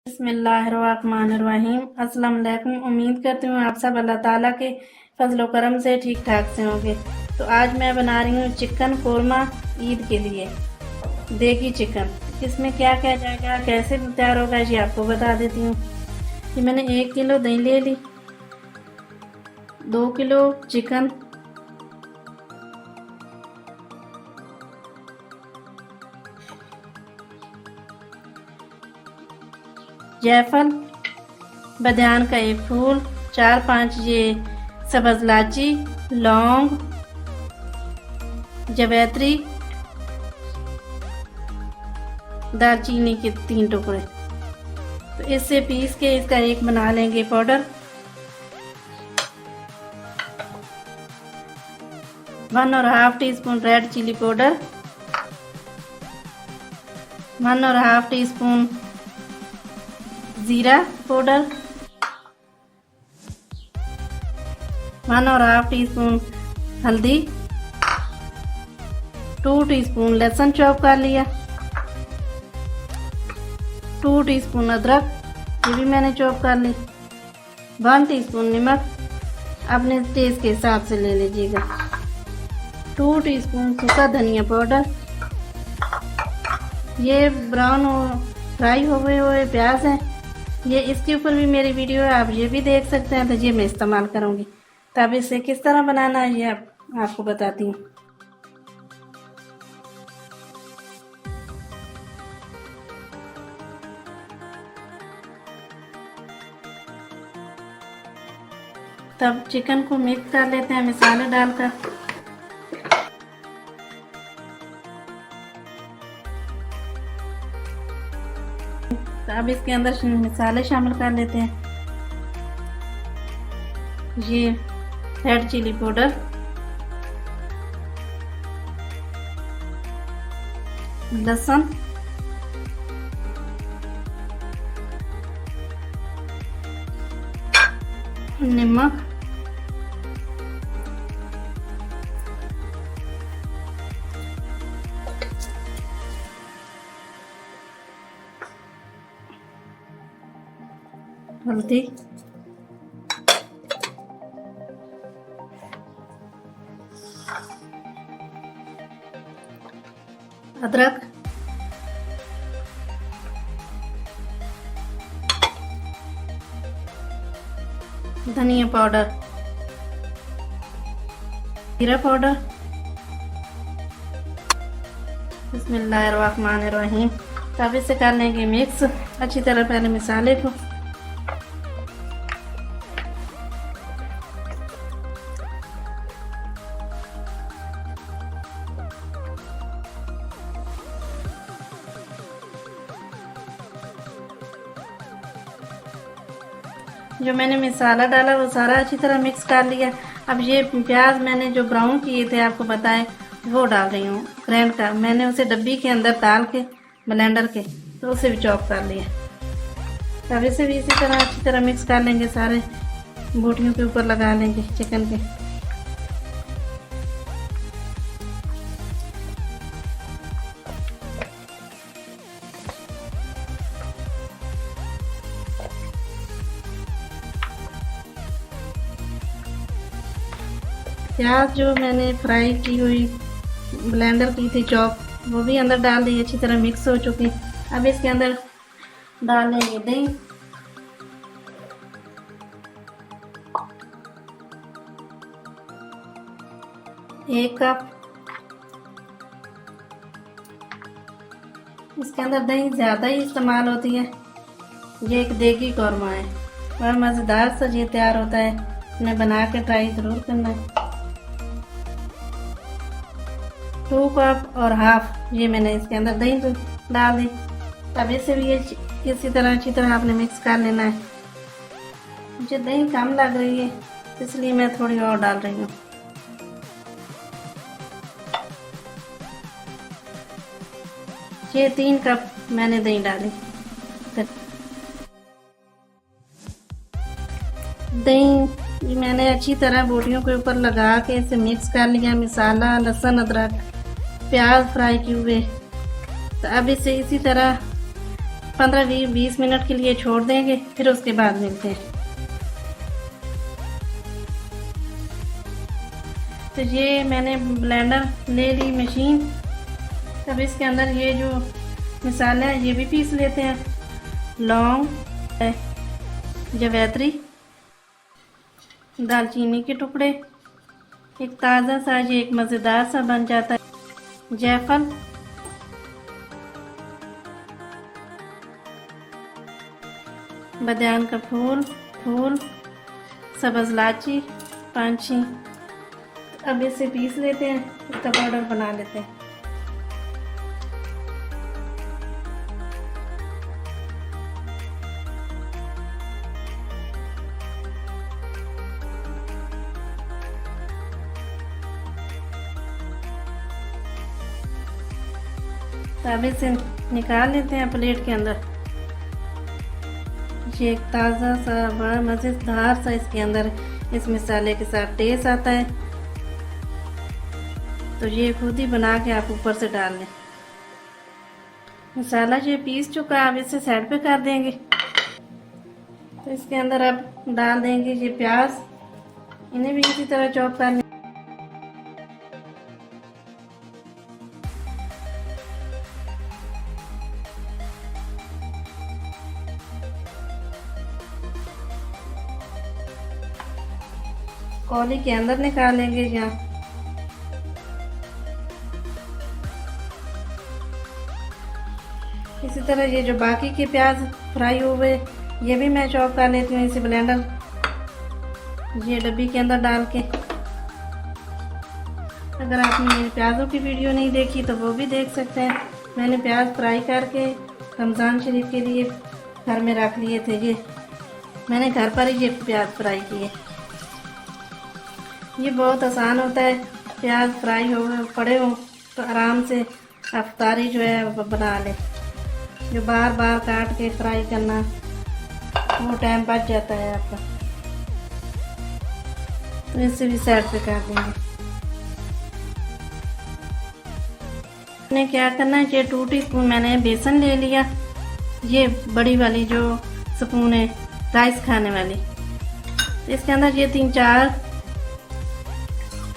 बिस्मिल्लाहिर्रहमानिर्रहीम। अस्सलाम वालेकुम। उम्मीद करती हूँ आप सब अल्लाह ताला के फजलो करम से ठीक ठाक से होंगे। तो आज मैं बना रही हूँ चिकन कोरमा ईद के लिए, देगी चिकन। इसमें क्या क्या जाएगा, कैसे तैयार होगा, ये आपको बता देती हूँ। कि मैंने 1 किलो दही ले ली, 2 किलो चिकन, जायफल, बदाम का 1 फूल, 4-5 ये सब्ज़ इलायची, लौंग, जवैत्री, दालचीनी के 3 टुकड़े। तो इससे पीस के इसका एक बना लेंगे powder. 1.5 teaspoon red chilli powder, 1.5 teaspoon जीरा पाउडर, 1.5 टीस्पून हल्दी, 2 टीस्पून लहसुन चॉप कर लिया, 2 टीस्पून अदरक, ये भी मैंने चॉप कर ली, 1 टीस्पून नमक, अपने टेस्ट के हिसाब से ले लीजिएगा, 2 टीस्पून सूखा धनिया पाउडर। ये ब्राउन फ्राई हुए प्याज हैं, ये इसके ऊपर भी मेरी वीडियो है, आप ये भी देख सकते हैं। तो ये मैं इस्तेमाल करूँगी। तो अब इसे किस तरह बनाना है ये आपको बताती हूँ। तब चिकन को मिक्स कर लेते हैं मसाले डालकर। तो अब इसके अंदर मसाले शामिल कर लेते हैं। ये रेड चिली पाउडर, लहसुन, नमक, हल्दी, अदरक, धनिया पाउडर, जीरा पाउडर। बिस्मिल्लाहिर्रहमानिर्रहीम। तब इसे कर लेंगे मिक्स अच्छी तरह पहले मसाले को। जो मैंने मसाला डाला वो सारा अच्छी तरह मिक्स कर लिया। अब ये प्याज मैंने जो ब्राउन किए थे आपको बताए वो डाल रही हूँ ग्राइंड कर। मैंने उसे डब्बी के अंदर डाल के ब्लेंडर के तो उसे भी चॉप कर लिया। अब इसे भी इसी तरह अच्छी तरह मिक्स कर लेंगे, सारे बोटियों के ऊपर लगा लेंगे चिकन के। प्याज जो मैंने फ्राई की हुई ब्लेंडर की थी चॉप, वो भी अंदर डाल दी, अच्छी तरह मिक्स हो चुकी। अब इसके अंदर डाल लेंगे दही, एक कप। इसके अंदर दही ज़्यादा ही इस्तेमाल होती है। ये एक देगी कौरमा है, बड़ा मज़ेदार सा ये तैयार होता है। मैं बना के ट्राई ज़रूर करना है। 2 कप और हाफ ये मैंने इसके अंदर दही डाल दी। अब इसे भी ये इसी तरह अच्छी तरह आपने मिक्स कर लेना है। मुझे दही कम लग रही है इसलिए मैं थोड़ी और डाल रही हूँ। ये 3 कप मैंने दही डाली। दही मैंने अच्छी तरह बोटियों के ऊपर लगा के इसे मिक्स कर लिया। मसाला, लहसुन, अदरक, प्याज फ्राई किए हुए। तो अब इसे इसी तरह 15-20 मिनट के लिए छोड़ देंगे, फिर उसके बाद मिलते हैं। तो ये मैंने ब्लेंडर ले ली मशीन। अब इसके अंदर ये जो मसाला है ये भी पीस लेते हैं। लौंग, जवैत्री, दालचीनी के टुकड़े, एक ताज़ा सा ये एक मज़ेदार सा बन जाता है जायफल, बादाम का फूल, सब्ज़ इलायची 5-6। अब इसे पीस लेते हैं, इसका पाउडर बना लेते हैं। तो अब इसे निकाल लेते हैं प्लेट के अंदर। ये एक ताज़ा सा बड़ा मज़ेदार सा इसके अंदर इस मसाले के साथ टेस्ट आता है। तो ये खुद ही बना के आप ऊपर से डाल लें। मसाला ये पीस चुका है, अब इसे साइड पे कर देंगे। तो इसके अंदर अब डाल देंगे ये प्याज, इन्हें भी इसी तरह चॉप कर लें। कौली के अंदर निकालेंगे यहाँ। इसी तरह ये जो बाकी के प्याज फ्राई हुए ये भी मैं चॉप कर लेती हूँ इसी ब्लेंडर ये डब्बी के अंदर डाल के। अगर आपने मेरी प्याज़ों की वीडियो नहीं देखी तो वो भी देख सकते हैं। मैंने प्याज फ्राई करके रमज़ान शरीफ के लिए घर में रख लिए थे। ये मैंने घर पर ही ये प्याज फ्राई किए। ये बहुत आसान होता है, प्याज फ्राई हो पड़े हो तो आराम से अफ्तारी जो है वो बना ले। जो बार बार काट के फ्राई करना वो टाइम बच जाता है आपका। तो इसे भी साइड पे कर देंगे। आपने क्या करना है, ये 2 टीस्पून मैंने बेसन ले लिया। ये बड़ी वाली जो स्पून है राइस खाने वाली, इसके अंदर ये 3-4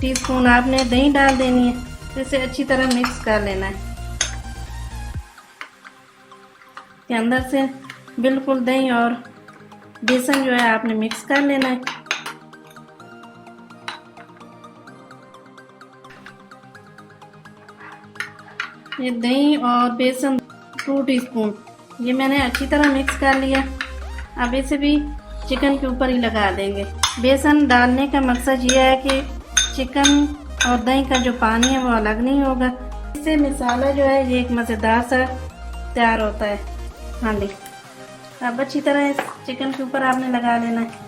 टीस्पून आपने दही डाल देनी है। तो इसे अच्छी तरह मिक्स कर लेना है। के अंदर से बिल्कुल दही और बेसन जो है आपने मिक्स कर लेना है। ये दही और बेसन 2 टीस्पून ये मैंने अच्छी तरह मिक्स कर लिया। अब इसे भी चिकन के ऊपर ही लगा देंगे। बेसन डालने का मकसद ये है कि चिकन और दही का जो पानी है वो अलग नहीं होगा। इससे मसाला जो है ये एक मज़ेदार सा तैयार होता है हांडी। अब अच्छी तरह इस चिकन के ऊपर आपने लगा लेना है।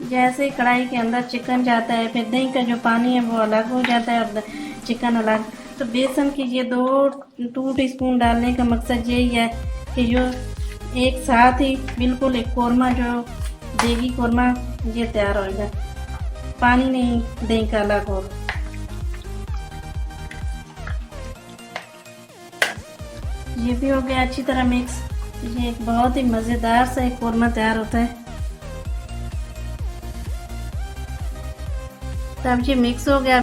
जैसे ही कढ़ाई के अंदर चिकन जाता है फिर दही का जो पानी है वो अलग हो जाता है और चिकन अलग। तो बेसन की ये 2 टीस्पून डालने का मकसद यही है कि जो एक साथ ही बिल्कुल एक कोरमा जो देगी कोरमा ये तैयार होगा, पानी नहीं दही का अलग हो। ये भी हो गया अच्छी तरह मिक्स। ये एक बहुत ही मज़ेदार सा एक कोरमा तैयार होता है। तो अब ये मिक्स हो गया।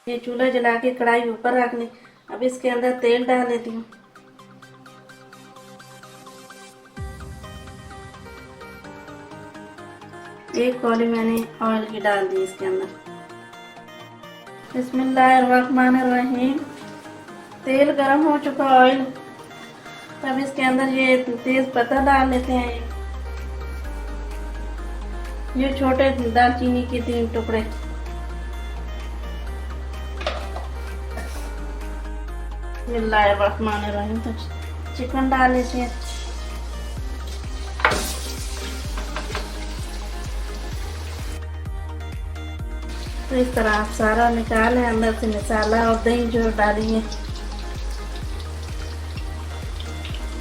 ये चूल्हा जला के कढ़ाई ऊपर रख ली। अब इसके अंदर तेल डाल लेती हूँ। एक कौली मैंने ऑयल की डाल दी इसके अंदर। बिस्मिल्लाहिर्रहमानिर्रहीम। तेल गरम हो चुका ऑयल। तब इसके अंदर ये तेज पत्ता डाल लेते हैं। ये छोटे दालचीनी के 3 टुकड़े। बिस्मिल्लाहिर्रहमानिर्रहीम। तो चिकन डाल लेते हैं। तो इस तरह आप सारा निकालें अंदर से मसाला और दही जो डालिए।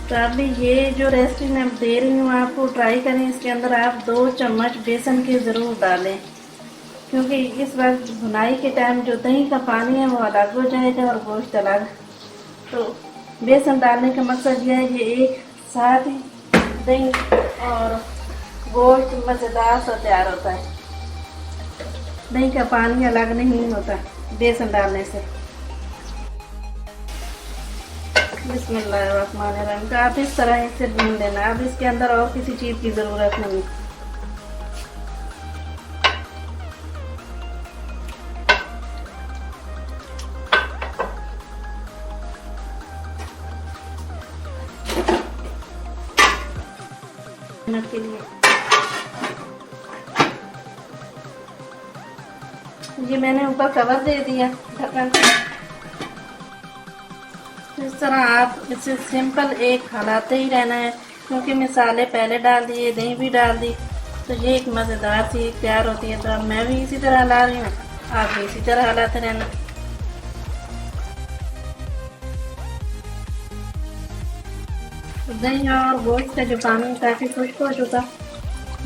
तो अभी ये जो रेसिपी मैं दे रही हूँ आपको ट्राई करें। इसके अंदर आप 2 चम्मच बेसन के ज़रूर डालें, क्योंकि इस वक्त भुनाई के टाइम जो दही का पानी है वो अलग हो जाएगा और गोश्त अलग। तो बेसन डालने का मकसद यह है कि एक साथ ही दही और गोश्त मज़ेदार सा तैयार होता है। दही का पानी अलग नहीं होता बेसन डालने से। बिस्मिल्लाहिर्रहमानिर्रहीम। तो आप इस तरह इसे भून लेना। अब इसके अंदर और किसी चीज़ की ज़रूरत नहीं। के लिए ये मैंने ऊपर कवर दे दिया ढक्कन। इस तरह आप इसे सिंपल एक हलाते ही रहना है, क्योंकि मसाले पहले डाल दिए, दही भी डाल दी, तो ये एक मज़ेदार सी तैयार होती है। तो अब मैं भी इसी तरह ला रही हूँ, आप भी इसी तरह हलाते रहना। दही और गोश्त का जो पानी काफ़ी खुश्क हो चुका,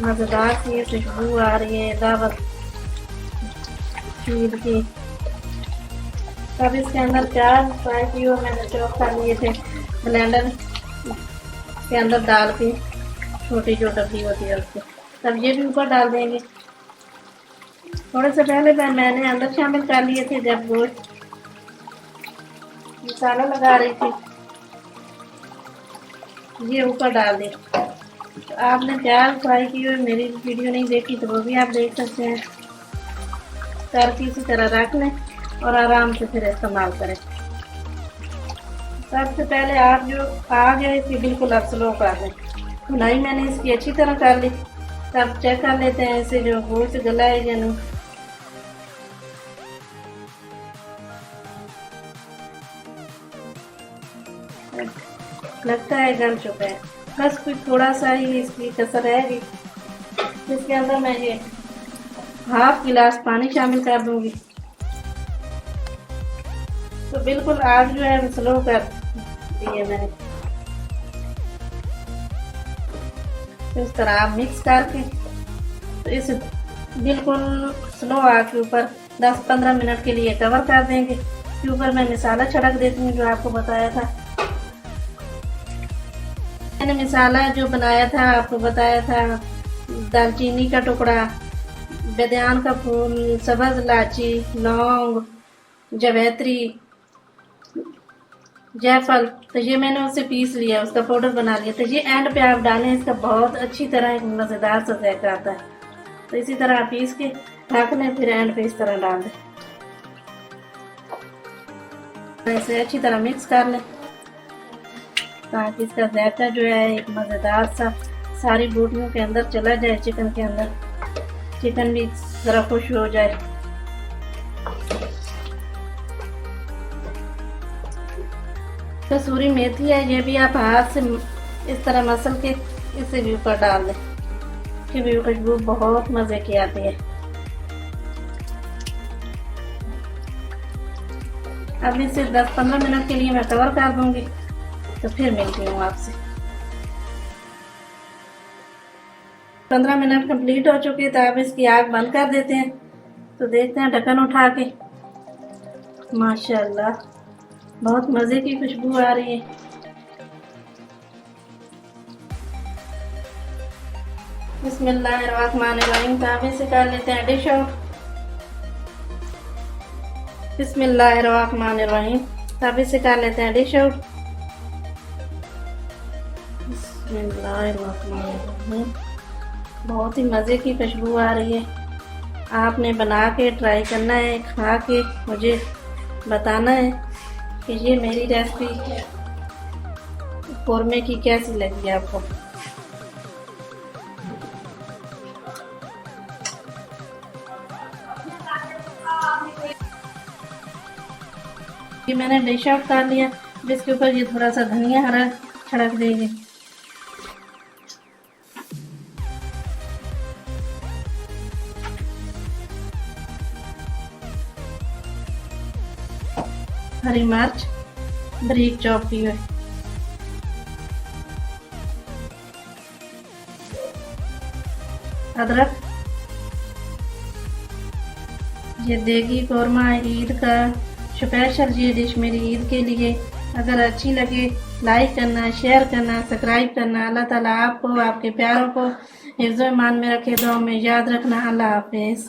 मज़ेदार सी खुशबू आ रही है दावत ईद की। तब इसके अंदर प्याज फ्राई किए हुए मैंने चॉप कर लिए थे ब्लेंडर के अंदर डाल के, छोटी जो डब्बी होती है उसको। तब ये भी ऊपर डाल देंगे। थोड़े से पहले मैंने अंदर शामिल कर लिए थे जब गोश्त मसाला लगा रही थी, ये ऊपर डाल दें। तो आपने प्याज फ्राई की हुई मेरी वीडियो नहीं देखी तो वो भी आप देख सकते हैं। करके इसी तरह रख लें और आराम से फिर इस्तेमाल करें। सबसे पहले आप जो आग है इसकी बिल्कुल अब स्लो कर दें। भुनाई मैंने इसकी अच्छी तरह कर ली। तब चेक कर लेते हैं इसे जो गोश्त गला है या नहीं। लगता है गल चुका है, बस कुछ थोड़ा सा ही इसकी कसर रहेगी। इसके अंदर मैं ये हाफ गिलास पानी शामिल कर दूंगी। तो बिल्कुल आग जो है स्लो कर दी है मैंने। तो इस तरह आप मिक्स करके तो इसे बिल्कुल स्लो आग के ऊपर 10-15 मिनट के लिए कवर कर देंगे। इसके ऊपर मैं मसाला छिड़क देती हूँ जो आपको बताया था। मैंने मसाला जो बनाया था आपको बताया था, दालचीनी का टुकड़ा, बेदान का फूल, सब्ज़ इलायची, लौंग, जवैत्री, जायफल, तो ये मैंने उससे पीस लिया, उसका पाउडर बना लिया। तो ये एंड पे आप डालें, इसका बहुत अच्छी तरह एक मज़ेदार सा जायका आता है। तो इसी तरह आप पीस के ढक लें, फिर एंड पे इस तरह डाल दें। इसे अच्छी तरह मिक्स कर लें ताकि इसका जायका जो है एक मज़ेदार सा सारी बोटियों के अंदर चला जाए, चिकन के अंदर, चिकन भी ज़रा खुश हो जाए। कसूरी मेथी है, ये भी आप हाथ से इस तरह मसल के इसे भी ऊपर डाल दें, कि भी खुशबू बहुत मज़े की आती है। अब इसे 10-15 मिनट के लिए मैं कवर कर दूंगी, तो फिर मिलती हूँ आपसे। 15 मिनट कंप्लीट हो चुके, तो आप इसकी आग बंद कर देते हैं। तो देखते हैं ढक्कन उठा के, माशाल्लाह बहुत मज़े की खुशबू आ रही है। बिस्मिल्लाहिर्रहमानिर्रहीम। तो आप इसे कर लेते हैं डिश आउट। बिस्मिल्लाहिर्रहमानिर्रहीम। तो आप इसे कर लेते हैं डिश आउट। बिस्मिल्लाहिर्रहमानिर्रहीम। बहुत ही मज़े की खुशबू आ रही है। आपने बना के ट्राई करना है, खा के मुझे बताना है कि ये मेरी रेसिपी कौरमे की कैसी लगी आपको। ये मैंने डिश आउट कर लिया। इसके ऊपर ये थोड़ा सा धनिया हरा छिड़क देंगे। हरी मिर्च बारीक चॉप की हुई, अदरक। ये देगी कौरमा ईद का स्पेशल ये डिश मेरी ईद के लिए। अगर अच्छी लगे लाइक करना, शेयर करना, सब्सक्राइब करना। अल्लाह ताला आपको आपके प्यारों को हिफ्ज़-ओ-ईमान में रखे, दुआ में याद रखना। अल्लाह हाफिज़।